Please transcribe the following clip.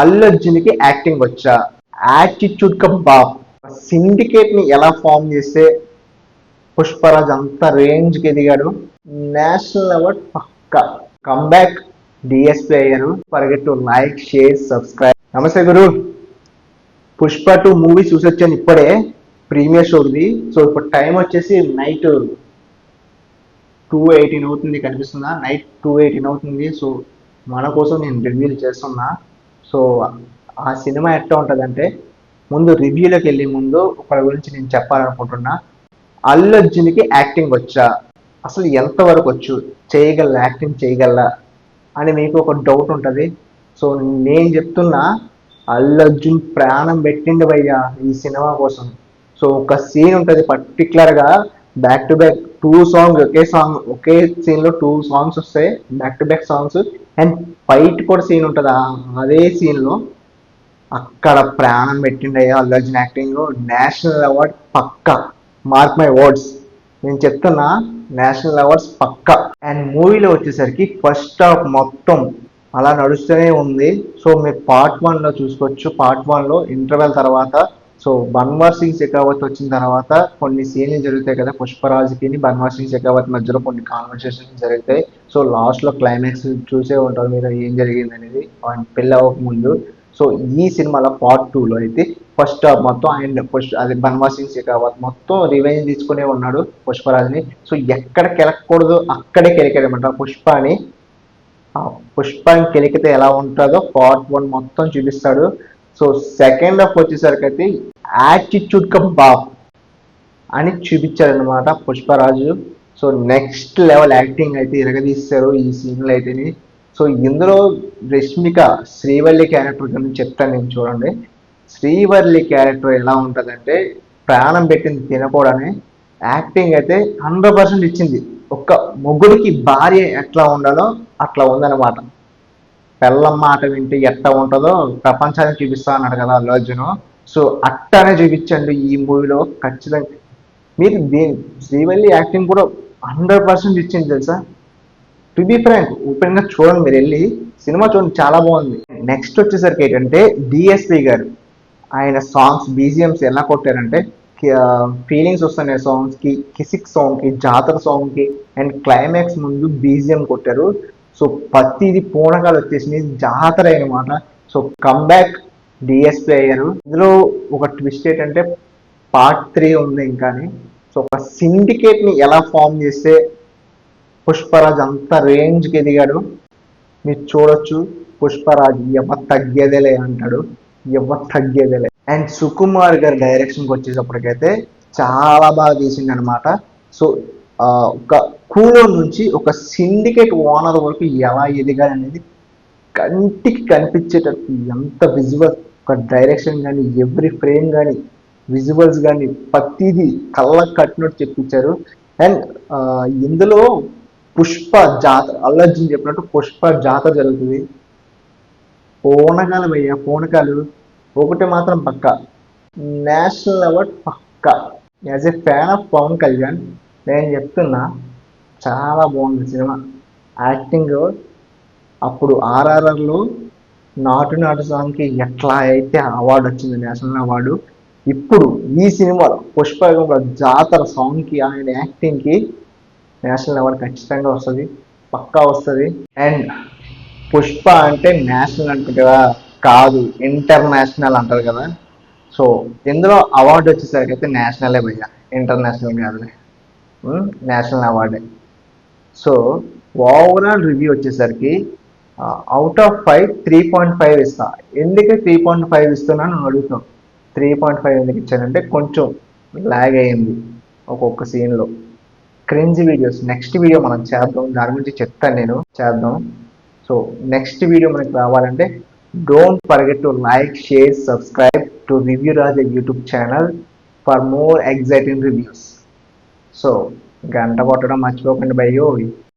అల్లు అర్జున్కి యాక్టింగ్ వచ్చా? Attitude come బాప్. సిండికేట్ ని ఎలా ఫామ్ చేస్తే పుష్పరాజ్ అంత రేంజ్ కి ఎదిగాడు. నేషనల్ అవార్డ్ పక్కా. కమ్బ్యాక్ డిఎస్పీ అయ్యారు. Forget to like, share, subscribe. నమస్తే గురు. పుష్ప 2 మూవీ చూసి వచ్చాను ఇప్పుడే, ప్రీమియర్ షోది. సో ఇప్పుడు టైం వచ్చేసి నైట్ 2:18 అవుతుంది, కనిపిస్తుందా? నైట్ 2:18 అవుతుంది. సో మన కోసం నేను రివ్యూలు చేస్తున్నా. సో ఆ సినిమా ఎట్లా ఉంటుందంటే, ముందు రివ్యూలోకి వెళ్ళే ముందు ఒకరి గురించి నేను చెప్పాలనుకుంటున్నా. అల్లు అర్జున్కి యాక్టింగ్ వచ్చా? అసలు ఎంతవరకు వచ్చు, చేయగల, యాక్టింగ్ చేయగల అని మీకు ఒక డౌట్ ఉంటుంది. సో నేను చెప్తున్నా, అల్లు అర్జున్ ప్రాణం పెట్టిండు భయ్యా ఈ సినిమా కోసం. సో ఒక సీన్ ఉంటుంది పర్టికులర్గా, బ్యాక్ టు బ్యాక్ 2 సాంగ్స్, ఒకే సీన్లో 2 సాంగ్స్ వస్తాయి, back to back songs. And fight కూడా సీన్ ఉంటుంది అదే సీన్లో. అక్కడ ప్రాణం పెట్టిండయ్యా Allu Arjun acting. National award పక్కా, మార్క్ మై వర్డ్స్. నేను చెప్తున్నా, నేషనల్ అవార్డ్స్ పక్కా. అండ్ మూవీలో వచ్చేసరికి ఫస్ట్ హాఫ్ మొత్తం అలా నడుస్తూనే ఉంది. సో మీరు పార్ట్ 1లో చూసుకోవచ్చు. పార్ట్ 1లో ఇంటర్వెల్ తర్వాత, సో బన్వార్ సింగ్ షెకావత్ వచ్చిన తర్వాత కొన్ని సీన్లు జరుగుతాయి కదా, పుష్పరాజ్కి బన్వార్ సింగ్ షెకావత్ మధ్యలో కొన్ని కాన్వర్సేషన్స్ జరుగుతాయి. సో లాస్ట్లో క్లైమాక్స్ చూసే ఉంటారు మీరు ఏం జరిగింది అనేది, పెళ్ళి అవ్వక ముందు. సో ఈ సినిమాలో పార్ట్ 2లో అయితే ఫస్ట్ హాఫ్ మొత్తం ఆయన అది బన్వార్ సింగ్ షెకావత్ మొత్తం రివెంజ్ తీసుకునే ఉన్నాడు పుష్పరాజ్ని. సో ఎక్కడ కెలకూడదు అక్కడే కెలికాడనమాట పుష్పని. ఆ పుష్పని కెలికితే ఎలా ఉంటుందో పార్ట్ 1 మొత్తం చూపిస్తాడు. సో సెకండ్ హాఫ్ వచ్చేసరికి అయితే యాటిట్యూడ్ కమ్ బాప్ అని చూపించాడు అనమాట Pushparaju. So next level acting అయితే ఇరగదీస్తారు ఈ సీన్లో అయితేని. సో ఇందులో రష్మిక శ్రీవల్లి క్యారెక్టర్ గురించి చెప్తాను నేను, చూడండి. శ్రీవల్లి క్యారెక్టర్ ఎలా ఉంటుందంటే, ప్రాణం పెట్టింది తినకూడని యాక్టింగ్ అయితే 100% ఇచ్చింది. ఒక్క మొగుడికి భార్య ఎట్లా ఉండాలో అట్లా ఉందన్నమాట. పెళ్ళం మాట వింటే ఎట్లా ఉంటుందో ప్రపంచానికి చూపిస్తా అన్నాడు కదా అల్లు అర్జున్. సో అట్టనే చూపించండి ఈ మూవీలో ఖచ్చితంగా. మీరు దీని శ్రీవల్లి యాక్టింగ్ కూడా 100% ఇచ్చింది తెలుసా. టు బి ఫ్రాంక్, ఓపెన్ గా చూడండి, మీరు వెళ్ళి సినిమా చూడండి, చాలా బాగుంది. నెక్స్ట్ వచ్చేసరికి ఏంటంటే డిఎస్పి గారు, ఆయన సాంగ్స్ బీజిఎంస్ ఎలా కొట్టారంటే, ఫీలింగ్స్ వస్తున్నాయి సాంగ్స్ కి, కిసిక్ సాంగ్ కి, జాతర సాంగ్ కి, అండ్ క్లైమాక్స్ ముందు బీజిఎం కొట్టారు. సో ప్రతిది పూనకాలు వచ్చేసింది, జాతర అనమాట. సో కమ్బ్యాక్ డిఎస్పి అయ్యారు. ఇందులో ఒక ట్విస్ట్ ఏంటంటే పార్ట్ 3 ఉంది ఇంకాని. సో ఒక సిండికేట్ ని ఎలా ఫామ్ చేస్తే పుష్పరాజ్ అంత రేంజ్ కి ఎదిగాడు మీరు చూడొచ్చు. పుష్పరాజ్ ఎవరు తగ్గేదేలే అంటాడు, ఎవరు తగ్గేదేలే. అండ్ సుకుమార్ గారి డైరెక్షన్కి వచ్చేటప్పటికైతే చాలా బాగా తీసింది అనమాట. సో ఒక కూలో నుంచి ఒక సిండికేట్ ఓనర్ వరకు ఎలా ఎదిగాడు అనేది కంటికి కనిపించేటట్టు, ఎంత విజువల్, ఒక డైరెక్షన్ కానీ, ఎవ్రీ ఫ్రేమ్ కానీ, విజువల్స్ కానీ, ప్రతిదీ కళ్ళకు కట్టినట్టు చెప్పించారు. అండ్ ఇందులో పుష్ప జాతర, అల్లు అర్జున్ చెప్పినట్టు పుష్ప జాతర జరుగుతుంది. పూనకాలు భయ్యా, పూనకాలు. ఒకటి మాత్రం పక్క, నేషనల్ అవార్డ్ పక్క. As a fan of Pawan Kalyan నేను చెప్తున్నా, చాలా బాగుంది సినిమా. యాక్టింగ్ అప్పుడు ఆర్ఆర్ఆర్లో నాటు నాటు సాంగ్కి ఎట్లా అయితే అవార్డు వచ్చింది, నేషనల్ అవార్డు, ఇప్పుడు ఈ సినిమాలో పుష్ప జాతర సాంగ్కి, ఆయన యాక్టింగ్కి నేషనల్ అవార్డు ఖచ్చితంగా వస్తుంది, పక్కా వస్తుంది. అండ్ పుష్ప అంటే నేషనల్ అంటారు కదా, కాదు ఇంటర్నేషనల్ అంటారు కదా. సో ఇందులో అవార్డు వచ్చేసరికి అయితే నేషనలే భయ్యా, ఇంటర్నేషనల్ కాదులే, నేషనల్ అవార్డే. సో ఓవరాల్ రివ్యూ వచ్చేసరికి అవుట్ ఆఫ్ 5 3.5 ఇస్తా. ఎందుకు 3.5 ఇస్తున్నాను అడుగుతాం. 3.5 ఎందుకు ఇచ్చానంటే, కొంచెం లాగ్ అయింది ఒక్కొక్క సీన్లో, క్రింజ్ వీడియోస్. నెక్స్ట్ వీడియో మనం చేద్దాం, దాని గురించి చెప్తాను నేను, చేద్దాం. సో నెక్స్ట్ వీడియో మనకి రావాలంటే don't forget to like, share, subscribe to review Raj YouTube channel for more exciting reviews. So గంట కొట్టడం మర్చిపోకండి భయ్యో.